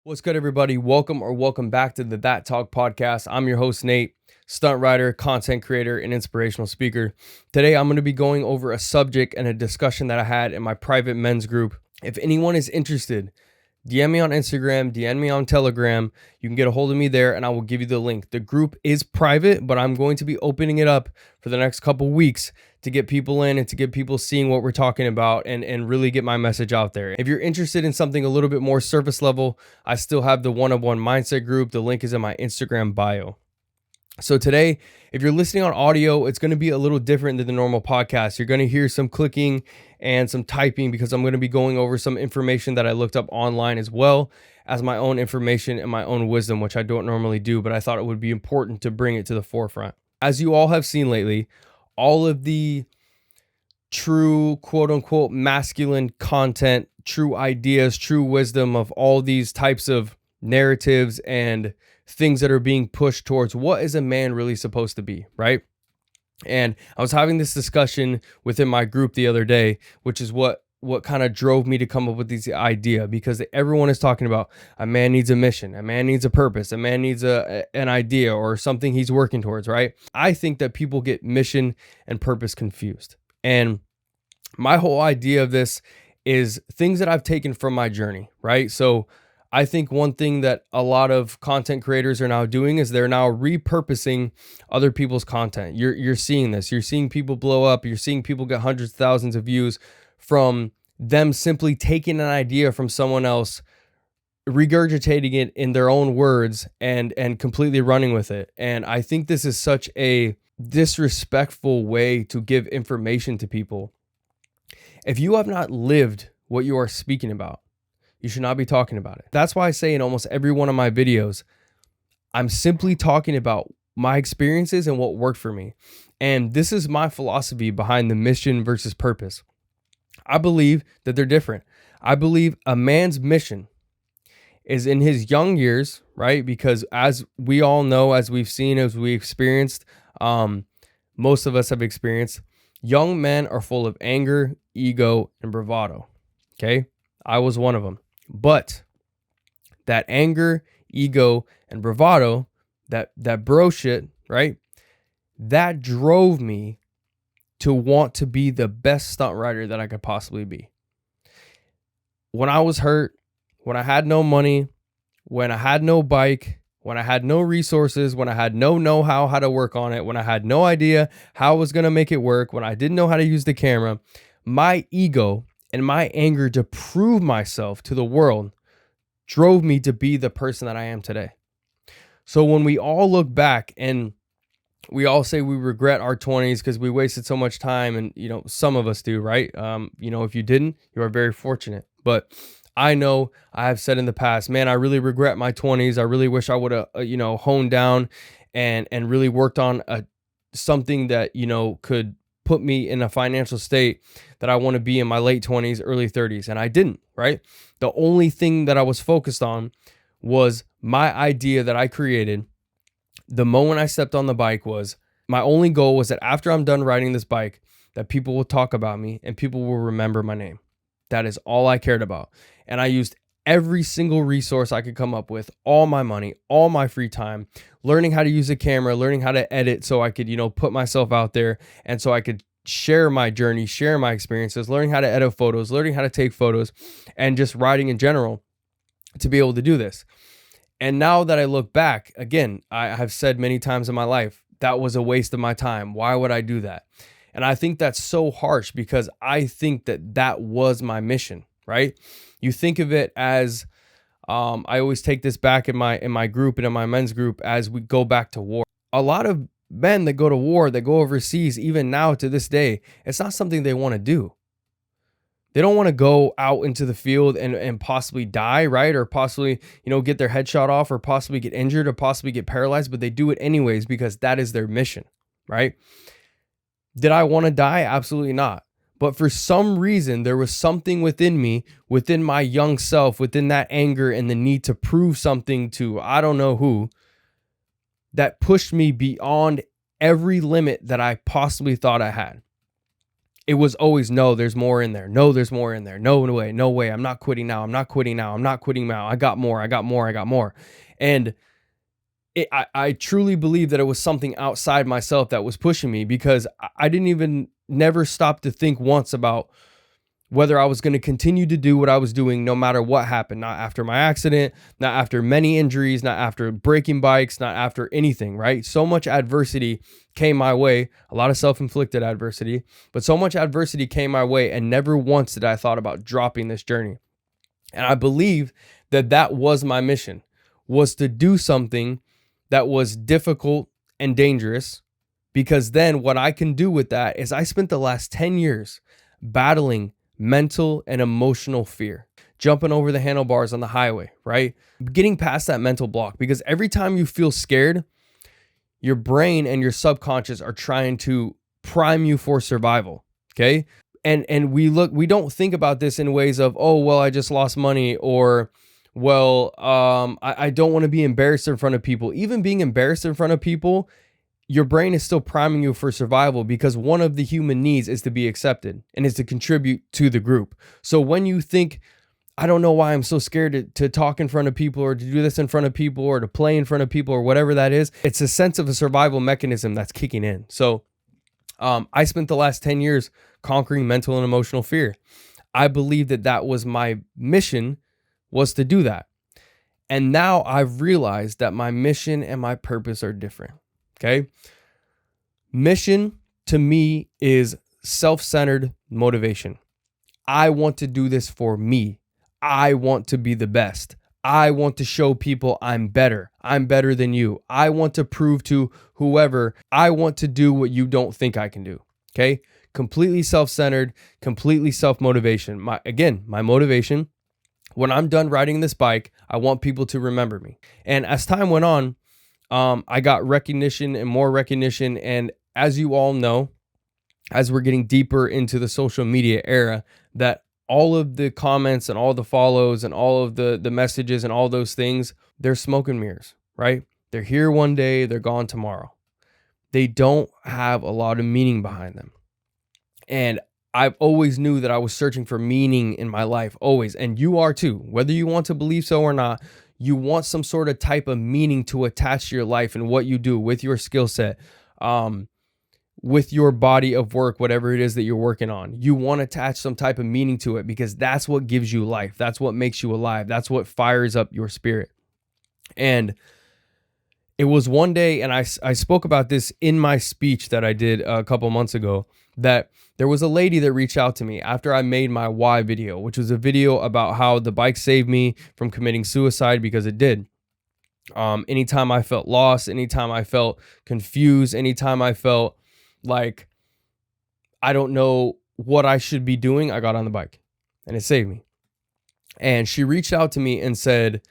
What's good, everybody? Welcome back to the That Talk podcast. I'm your host, Nate, stunt rider, content creator, and inspirational speaker. Today, I'm going to be going over a subject and a discussion that I had in my private men's group. If anyone is interested, DM me on Instagram, DM me on Telegram. You can get a hold of me there and I will give you the link. The group is private, but I'm going to be opening it up for the next couple weeks to get people in and to get people seeing what we're talking about and really get my message out there. If you're interested in something a little bit more surface level, I still have the one-on-one mindset group. The link is in my Instagram bio. So today, if you're listening on audio, it's going to be a little different than the normal podcast. You're going to hear some clicking and some typing because I'm going to be going over some information that I looked up online as well as my own information and my own wisdom, which I don't normally do, but I thought it would be important to bring it to the forefront. As you all have seen lately, all of the true quote unquote masculine content, true ideas, true wisdom of all these types of narratives and things that are being pushed towards what is a man really supposed to be, right? And I was having this discussion within my group the other day, which is what kind of drove me to come up with this idea, because everyone is talking about a man needs a mission, a man needs a purpose, a man needs an idea or something he's working towards, right? I think that people get mission and purpose confused. And my whole idea of this is things that I've taken from my journey, right? So I think one thing that a lot of content creators are now doing is they're now repurposing other people's content. You're seeing this. You're seeing people blow up. You're seeing people get hundreds of thousands of views from them simply taking an idea from someone else, regurgitating it in their own words and completely running with it. And I think this is such a disrespectful way to give information to people. If you have not lived what you are speaking about, you should not be talking about it. That's why I say in almost every one of my videos, I'm simply talking about my experiences and what worked for me. And this is my philosophy behind the mission versus purpose. I believe that they're different. I believe a man's mission is in his young years, right? Because as we all know, as we've seen, as we experienced, most of us have experienced, young men are full of anger, ego, and bravado. Okay? I was one of them. But that anger, ego, and bravado, that bro shit, right? That drove me to want to be the best stunt rider that I could possibly be. When I was hurt, when I had no money, when I had no bike, when I had no resources, when I had no know-how how to work on it, when I had no idea how I was going to make it work, when I didn't know how to use the camera, my ego and my anger to prove myself to the world drove me to be the person that I am today. So when we all look back and we all say we regret our 20s because we wasted so much time, and some of us do, right? If you didn't, you are very fortunate. But I know I have said in the past, man, I really regret my 20s. I really wish I would have honed down and really worked on something that could put me in a financial state that I want to be in my late 20s, early 30s. And I didn't, right? The only thing that I was focused on was my idea that I created the moment I stepped on the bike. Was my only goal was that after I'm done riding this bike, that people will talk about me and people will remember my name. That is all I cared about. And I used every single resource I could come up with, all my money, all my free time, learning how to use a camera, learning how to edit so I could, put myself out there and so I could share my journey, share my experiences, learning how to edit photos, learning how to take photos, and just riding in general to be able to do this. And now that I look back, again, I have said many times in my life, that was a waste of my time. Why would I do that? And I think that's so harsh because I think that was my mission, right? You think of it as, I always take this back in my group and in my men's group as we go back to war. A lot of men that go to war, that go overseas, even now to this day, it's not something they want to do. They don't want to go out into the field and possibly die, right? Or possibly, get their head shot off, or possibly get injured, or possibly get paralyzed, but they do it anyways because that is their mission, right? Did I want to die? Absolutely not. But for some reason, there was something within me, within my young self, within that anger and the need to prove something to I don't know who, that pushed me beyond every limit that I possibly thought I had. it was always, no, there's more in there. No, there's more in there. No way, no way. I'm not quitting now. I'm not quitting now. I'm not quitting now. I got more. I got more. I got more. And I truly believe that it was something outside myself that was pushing me, because I didn't even never stop to think once about whether I was going to continue to do what I was doing no matter what happened. Not after my accident, not after many injuries, not after breaking bikes, not after anything, right? So much adversity came my way, a lot of self-inflicted adversity, but so much adversity came my way, and never once did I thought about dropping this journey. And I believe that that was my mission, was to do something that was difficult and dangerous, because then what I can do with that is I spent the last 10 years battling mental and emotional fear, jumping over the handlebars on the highway, right? Getting past that mental block, because every time you feel scared, your brain and your subconscious are trying to prime you for survival, okay? And we don't think about this in ways of, oh, well, I just lost money, or, well, I don't want to be embarrassed in front of people. Even being embarrassed in front of people, your brain is still priming you for survival, because one of the human needs is to be accepted and is to contribute to the group. So when you think, I don't know why I'm so scared to talk in front of people, or to do this in front of people, or to play in front of people, or whatever that is, it's a sense of a survival mechanism that's kicking in. So I spent the last 10 years conquering mental and emotional fear. I believe that that was my mission, was to do that. And now I've realized that my mission and my purpose are different. Okay. Mission to me is self-centered motivation. I want to do this for me. I want to be the best. I want to show people I'm better. I'm better than you. I want to prove to whoever, I want to do what you don't think I can do. Okay. Completely self-centered, completely self-motivation. My motivation, when I'm done riding this bike, I want people to remember me. And as time went on, I got recognition and more recognition. And as you all know, as we're getting deeper into the social media era, that all of the comments and all the follows and all of the messages and all those things, they're smoke and mirrors, right? They're here one day, they're gone tomorrow. They don't have a lot of meaning behind them. And I've always knew that I was searching for meaning in my life, always. And you are too, whether you want to believe so or not. You want some sort of type of meaning to attach to your life and what you do with your skill set, with your body of work, whatever it is that you're working on. You want to attach some type of meaning to it, because that's what gives you life. That's what makes you alive. That's what fires up your spirit. And it was one day, and I spoke about this in my speech that I did a couple months ago, that there was a lady that reached out to me after I made my why video, which was a video about how the bike saved me from committing suicide, because it did. Anytime I felt lost, anytime I felt confused, anytime I felt like I don't know what I should be doing, I got on the bike and it saved me. And she reached out to me and said,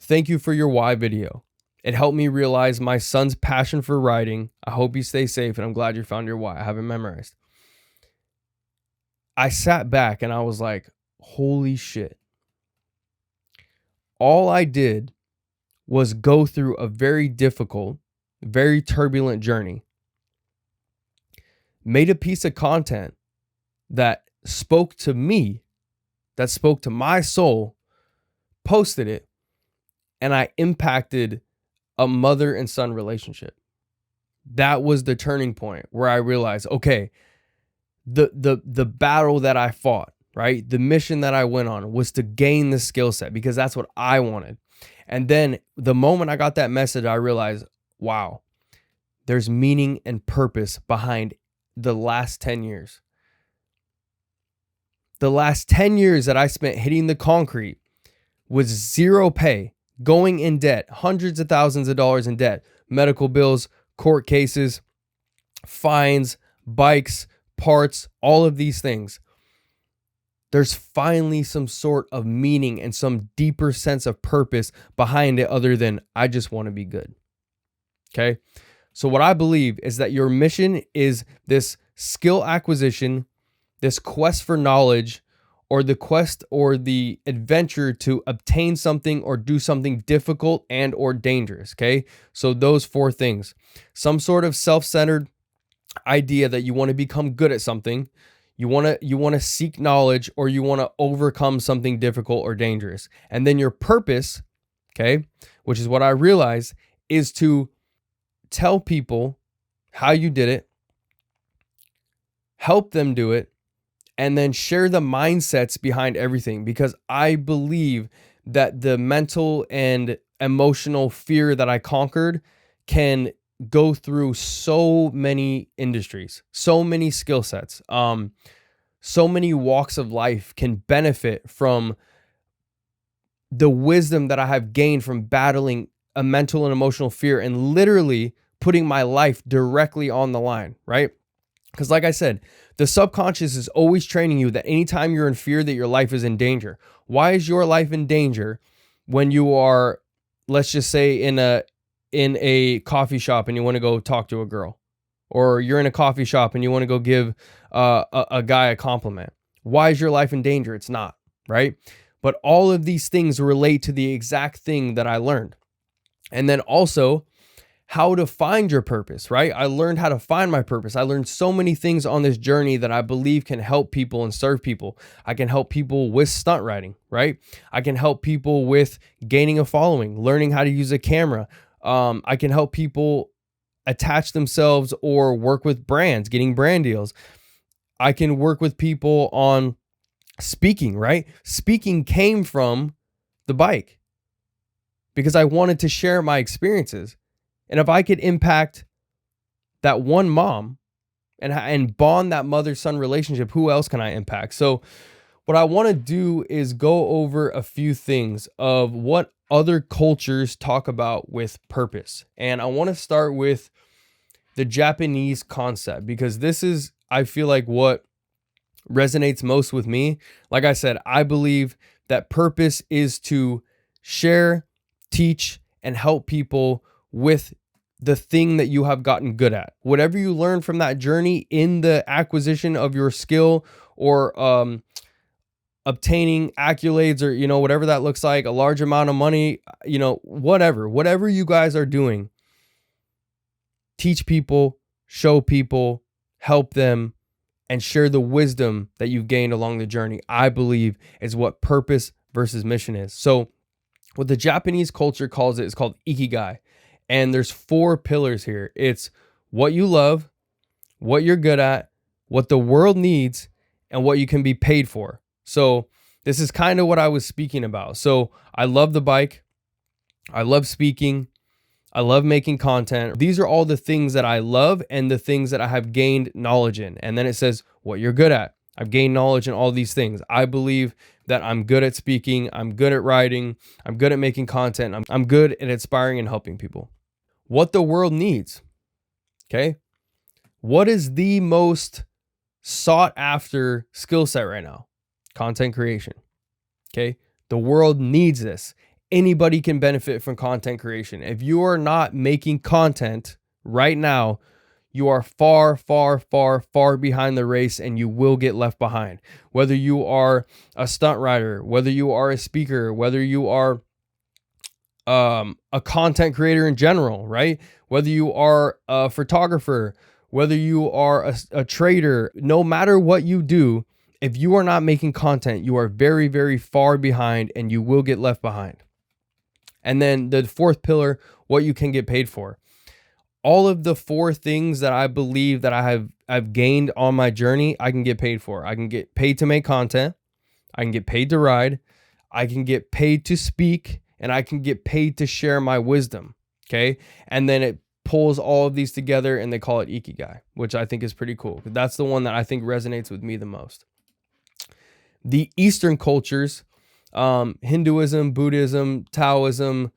"Thank you for your why video. It helped me realize my son's passion for riding. I hope you stay safe, and I'm glad you found your why. I have it memorized." I sat back and I was like, holy shit. All I did was go through a very difficult, very turbulent journey, made a piece of content that spoke to me, that spoke to my soul, posted it, and I impacted a mother and son relationship. That was the turning point where I realized, okay, the battle that I fought, right? The mission that I went on was to gain the skill set, because that's what I wanted. And then the moment I got that message, I realized, wow, there's meaning and purpose behind the last 10 years. The last 10 years that I spent hitting the concrete with zero pay, going in debt, hundreds of thousands of dollars in debt, medical bills, court cases, fines, bikes, parts, all of these things. There's finally some sort of meaning and some deeper sense of purpose behind it, other than I just want to be good. Okay. So what I believe is that your mission is this skill acquisition, this quest for knowledge, or the quest or the adventure to obtain something or do something difficult and or dangerous. Okay. So those four things: some sort of self-centered idea that you want to become good at something, you want to seek knowledge, or you want to overcome something difficult or dangerous. And then your purpose, okay, which is what I realized, is to tell people how you did it, help them do it, and then share the mindsets behind everything, because I believe that the mental and emotional fear that I conquered can go through so many industries, so many skill sets, so many walks of life can benefit from the wisdom that I have gained from battling a mental and emotional fear and literally putting my life directly on the line, right? Because like I said, the subconscious is always training you that anytime you're in fear, that your life is in danger. Why is your life in danger when you are, let's just say, in a coffee shop and you want to go talk to a girl, or you're in a coffee shop and you want to go give a guy a compliment? Why is your life in danger? It's not, right? But all of these things relate to the exact thing that I learned. And then also, how to find your purpose, right? I learned how to find my purpose. I learned so many things on this journey that I believe can help people and serve people. I can help people with stunt riding, right? I can help people with gaining a following, learning how to use a camera. I can help people attach themselves or work with brands, getting brand deals. I can work with people on speaking, right? Speaking came from the bike because I wanted to share my experiences. And if I could impact that one mom and bond that mother-son relationship, who else can I impact? So what I want to do is go over a few things of what other cultures talk about with purpose. And I want to start with the Japanese concept, because this is, I feel like, what resonates most with me. Like I said, I believe that purpose is to share, teach, and help people with the thing that you have gotten good at. Whatever you learn from that journey in the acquisition of your skill, or obtaining accolades, or, whatever that looks like, a large amount of money, whatever you guys are doing, teach people, show people, help them, and share the wisdom that you've gained along the journey, I believe is what purpose versus mission is. So what the Japanese culture calls it is called ikigai. And there's 4 pillars here. It's what you love, what you're good at, what the world needs, and what you can be paid for. So this is kind of what I was speaking about. So I love the bike. I love speaking. I love making content. These are all the things that I love and the things that I have gained knowledge in. And then it says what you're good at. I've gained knowledge in all these things. I believe that I'm good at speaking. I'm good at writing. I'm good at making content. I'm good at inspiring and helping people. What the world needs. Okay. What is the most sought after skill set right now? Content creation. Okay. The world needs this. Anybody can benefit from content creation. If you are not making content right now, you are far, far, far, far behind the race, and you will get left behind. Whether you are a stunt rider, whether you are a speaker, whether you are a content creator in general, right? Whether you are a photographer, whether you are a trader, no matter what you do, if you are not making content, you are very, very far behind, and you will get left behind. And then the 4th pillar, what you can get paid for. All of the 4 things that I believe that I've gained on my journey, I can get paid for. I can get paid to make content. I can get paid to ride. I can get paid to speak, and I can get paid to share my wisdom. Okay. And then it pulls all of these together, and they call it ikigai, which I think is pretty cool. That's the one that I think resonates with me the most. The Eastern cultures, Hinduism, Buddhism, Taoism,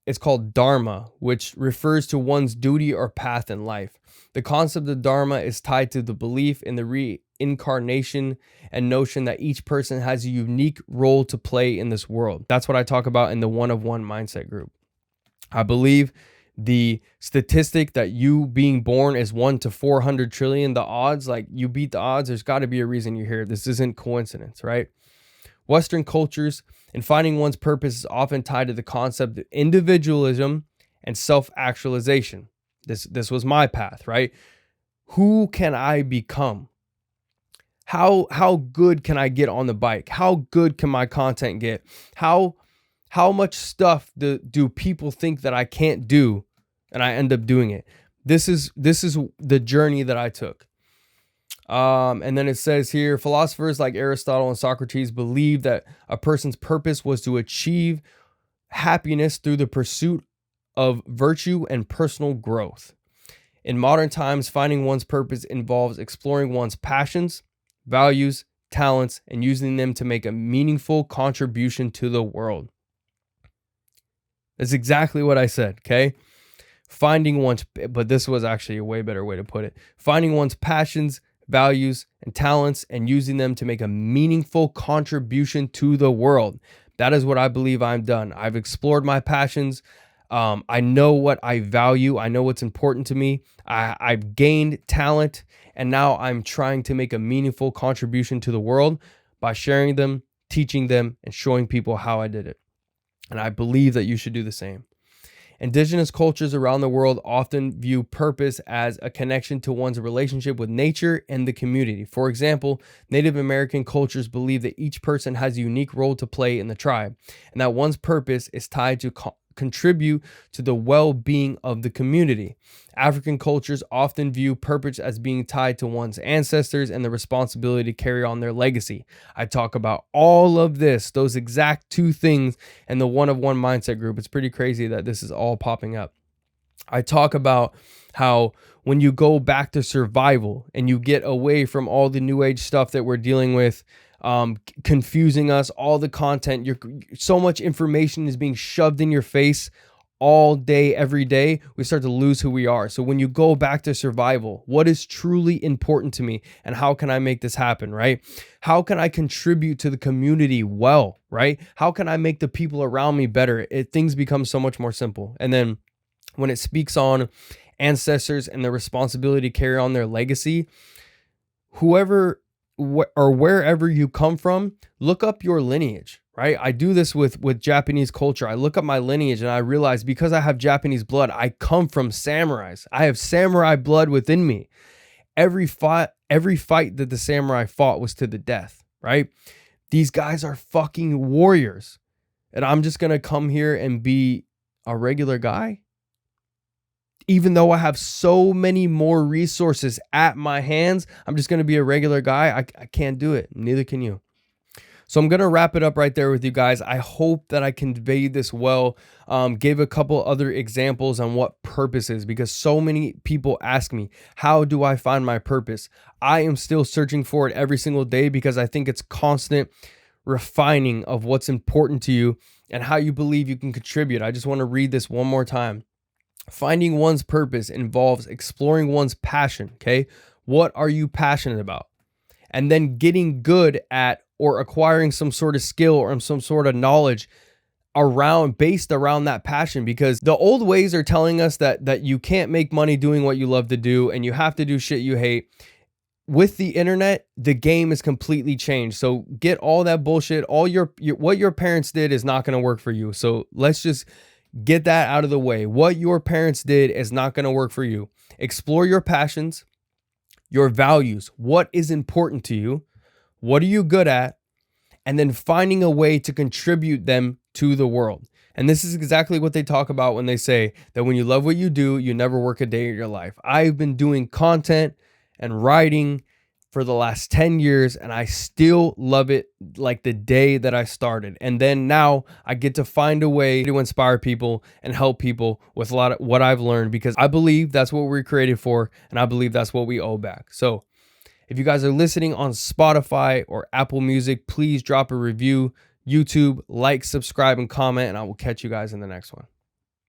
it's called dharma, which refers to one's duty or path in life. The concept of dharma is tied to the belief in the reincarnation and notion that each person has a unique role to play in this world. That's what I talk about in the 1 of 1 mindset group. I believe the statistic that you being born is 1 to 400 trillion, the odds, like you beat the odds, there's got to be a reason you're here. This isn't coincidence, right? Western cultures and finding one's purpose is often tied to the concept of individualism and self-actualization. This was my path, right? Who can I become? How good can I get on the bike? How good can my content get? How much stuff do people think that I can't do and I end up doing it? This is the journey that I took. And then it says here, philosophers like Aristotle and Socrates believed that a person's purpose was to achieve happiness through the pursuit of virtue and personal growth. In modern times, finding one's purpose involves exploring one's passions, values, talents, and using them to make a meaningful contribution to the world. That's exactly what I said, okay? But this was actually a way better way to put it. Finding one's passions, values, and talents and using them to make a meaningful contribution to the world. That is what I believe I've done. I've explored my passions. I know what I value. I know what's important to me. I've gained talent, and now I'm trying to make a meaningful contribution to the world by sharing them, teaching them, and showing people how I did it. And I believe that you should do the same. Indigenous cultures around the world often view purpose as a connection to one's relationship with nature and the community. For example, Native American cultures believe that each person has a unique role to play in the tribe, and that one's purpose is tied to contribute to the well-being of the community. African cultures often view purpose as being tied to one's ancestors and the responsibility to carry on their legacy. I talk about all of this, those exact two things, in the One of One Mindset group. It's pretty crazy that this is all popping up. I talk about how when you go back to survival and you get away from all the new age stuff that we're dealing with, confusing us, all the content, so much information is being shoved in your face all day, every day, we start to lose who we are. So when you go back to survival, what is truly important to me and how can I make this happen, right? How can I contribute to the community well, right? How can I make the people around me better? Things become so much more simple. And then when it speaks on ancestors and the responsibility to carry on their legacy, whoever or wherever you come from, look up your lineage, right? I do this with Japanese culture. I look up my lineage and I realize because I have Japanese blood, I come from samurais. I have samurai blood within me. Every fight that the samurai fought was to the death, right? These guys are fucking warriors. And I'm just going to come here and be a regular guy? Even though I have so many more resources at my hands, I'm just going to be a regular guy. I can't do it. Neither can you. So I'm going to wrap it up right there with you guys. I hope that I conveyed this well. Gave a couple other examples on what purpose is, because so many people ask me, how do I find my purpose? I am still searching for it every single day because I think it's constant refining of what's important to you and how you believe you can contribute. I just want to read this one more time. Finding one's purpose involves exploring one's passion, okay? What are you passionate about? And then getting good at or acquiring some sort of skill or some sort of knowledge based around that passion, because the old ways are telling us that you can't make money doing what you love to do and you have to do shit you hate. With the internet, the game is completely changed. So get all that bullshit. All what your parents did is not going to work for you. So let's just get that out of the way. What your parents did is not going to work for you. Explore your passions, your values. What is important to you? What are you good at? And then finding a way to contribute them to the world. And this is exactly what they talk about when they say that when you love what you do, you never work a day in your life. I've been doing content and writing for the last 10 years, and I still love it like the day that I started. And then now I get to find a way to inspire people and help people with a lot of what I've learned, because I believe that's what we're created for, and I believe that's what we owe back. So if you guys are listening on Spotify or Apple Music, please drop a review. YouTube, like, subscribe, and comment, and I will catch you guys in the next one.